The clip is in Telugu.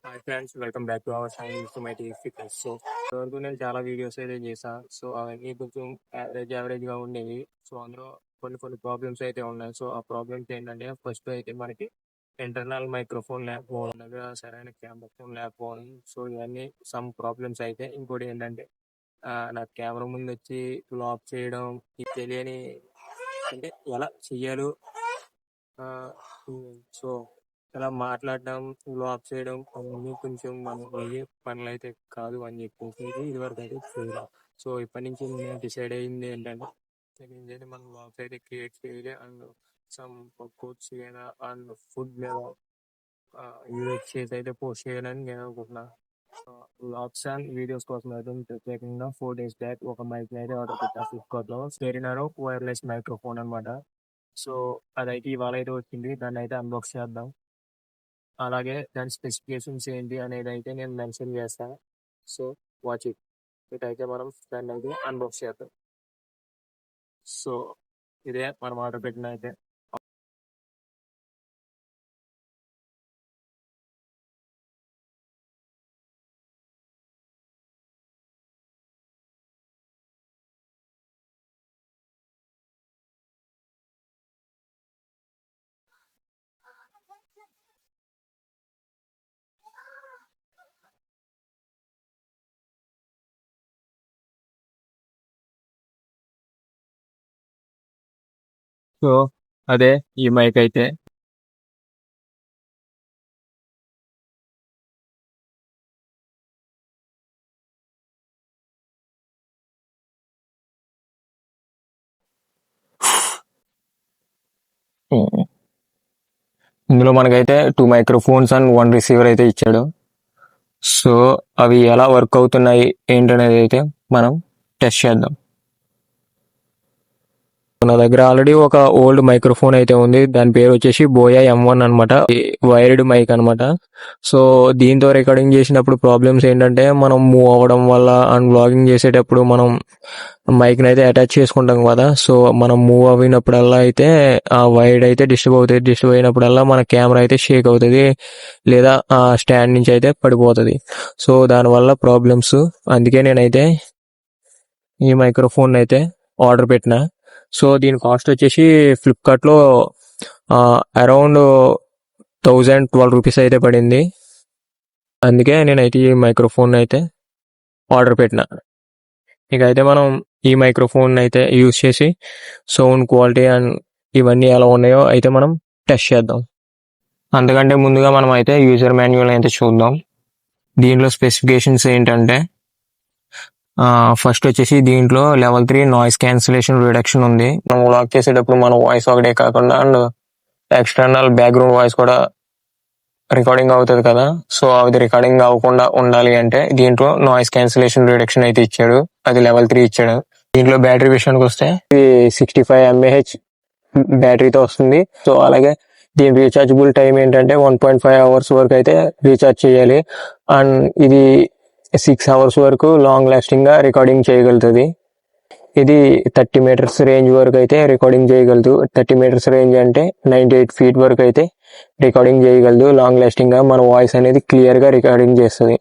Hi friends, welcome back to our channel to my fitness. So ఇప్పటివరకు నేను చాలా వీడియోస్ అయితే చేశాను. సో అవన్నీ కొంచెం యావరేజ్గా ఉండేవి. సో అందులో కొన్ని ప్రాబ్లమ్స్ అయితే ఉన్నాయి. సో ఆ ప్రాబ్లమ్స్ ఏంటంటే, ఫస్ట్ అయితే మనకి ఇంటర్నల్ మైక్రోఫోన్ లేకపోవడం, లేదా సరైన కెమెరా ఫోన్ లేకపోవడం. సో ఇవన్నీ సమ్ ప్రాబ్లమ్స్ అయితే. ఇంకోటి ఏంటంటే నాకు కెమెరా ముందు వచ్చి వ్లాగ్ చేయడం ఇది తెలియని, అంటే ఎలా చెయ్యాలో, సో ఇలా మాట్లాడడం, వ్లాగ్ చేయడం అవన్నీ కొంచెం మనం అయ్యే పనులు అయితే కాదు అని చెప్పేసి ఇదివరకు అయితే చేయడం. సో ఇప్పటి నుంచి నేను డిసైడ్ అయ్యింది ఏంటంటే, మనం వ్లాగ్స్ అయితే క్రియేట్ చేయాలి అండ్ సమ్ కోచ్ మీద అండ్ ఫుడ్ మీద యూజ్ చేసి అయితే పోస్ట్ చేయాలని నేను అనుకుంటున్నా. వ్లాగ్స్ అండ్ వీడియోస్ కోసం అయితే ప్రత్యేకంగా 4 days బ్యాక్ ఒక మైక్ అయితే ఆర్డర్ పెట్టా ఫ్లిప్కార్ట్లో. స్టెరినారో వైర్లెస్ మైక్రోఫోన్ అనమాట. సో అదైతే ఇవాళ అయితే వచ్చింది. దాన్ని అయితే అన్బాక్స్ చేద్దాం. అలాగే దాని స్పెసిఫికేషన్స్ ఏంటి అనేది అయితే నేను మెన్షన్ చేస్తాను. So watch it. ఇటైతే మనం దాన్ని అయితే అన్బాక్స్ చేద్దాం. సో ఇదే మనం ఆర్డర్ పెట్టిన అయితే. సో అదే ఈ మైక్ అయితే. ఇందులో మనకైతే 2 మైక్రోఫోన్స్ అండ్ 1 రిసీవర్ అయితే ఇచ్చాడు. సో అవి ఎలా వర్క్ అవుతున్నాయి ఏంటనేది అయితే మనం టెస్ట్ చేద్దాం. నా దగ్గర ఆల్రెడీ ఒక ఓల్డ్ మైక్రోఫోన్ అయితే ఉంది. దాని పేరు వచ్చేసి బోయా M1 అనమాట. వైర్డ్ మైక్ అనమాట. సో దీంతో రికార్డింగ్ చేసినప్పుడు ప్రాబ్లమ్స్ ఏంటంటే, మనం మూవ్ అవ్వడం వల్ల అండ్ వ్లాగింగ్ చేసేటప్పుడు మనం మైక్ని అయితే అటాచ్ చేసుకుంటాం కదా. సో మనం మూవ్ అయినప్పుడల్లా అయితే ఆ వైర్డ్ అయితే డిస్టర్బ్ అవుతుంది. డిస్టర్బ్ అయినప్పుడల్లా మన కెమెరా అయితే షేక్ అవుతుంది, లేదా ఆ స్టాండ్ నుంచి అయితే పడిపోతుంది. సో దానివల్ల ప్రాబ్లమ్స్. అందుకే నేనైతే ఈ మైక్రోఫోన్ అయితే ఆర్డర్ పెట్టిన. సో దీని కాస్ట్ వచ్చేసి ఫ్లిప్కార్ట్లో అరౌండ్ 1012 రూపీస్ అయితే పడింది. అందుకే నేనైతే ఈ మైక్రోఫోన్ అయితే ఆర్డర్ పెట్టిన. ఇక అయితే మనం ఈ మైక్రోఫోన్ అయితే యూజ్ చేసి సౌండ్ క్వాలిటీ అండ్ ఇవన్నీ ఎలా ఉన్నాయో అయితే మనం టెస్ట్ చేద్దాం. అంతకంటే ముందుగా మనం అయితే యూజర్ మాన్యువల్ అయితే చూద్దాం. దీంట్లో స్పెసిఫికేషన్స్ ఏంటంటే, ఫస్ట్ వచ్చేసి దీంట్లో లెవెల్ 3 నాయిస్ క్యాన్సిలేషన్ రిడక్షన్ ఉంది. మనం వ్లాగ్ చేసేటప్పుడు మన వాయిస్ ఒకటే కాకుండా అండ్ ఎక్స్టర్నల్ బ్యాక్గ్రౌండ్ వాయిస్ కూడా రికార్డింగ్ అవుతుంది కదా. సో అది రికార్డింగ్ అవ్వకుండా ఉండాలి అంటే దీంట్లో నాయిస్ క్యాన్సిలేషన్ రిడక్షన్ అయితే ఇచ్చాడు. అది లెవెల్ 3 ఇచ్చాడు. దీంట్లో బ్యాటరీ విషయానికి వస్తే ఇది 65 mAh బ్యాటరీతో వస్తుంది. సో అలాగే దీని రీఛార్జబుల్ టైం ఏంటంటే 1.5 hours వరకు అయితే రీఛార్జ్ చేయాలి. అండ్ ఇది 6 hours వరకు లాంగ్ లాస్టింగ్ గా రికార్డింగ్ చేయగలుగుతుంది. ఇది 30 meters రేంజ్ వరకు అయితే రికార్డింగ్ చేయగలదు. 30 meters రేంజ్ అంటే 98 feet వరకు అయితే రికార్డింగ్ చేయగలదు. లాంగ్ లాస్టింగ్ గా మన వాయిస్ అనేది క్లియర్ గా రికార్డింగ్ చేస్తుంది.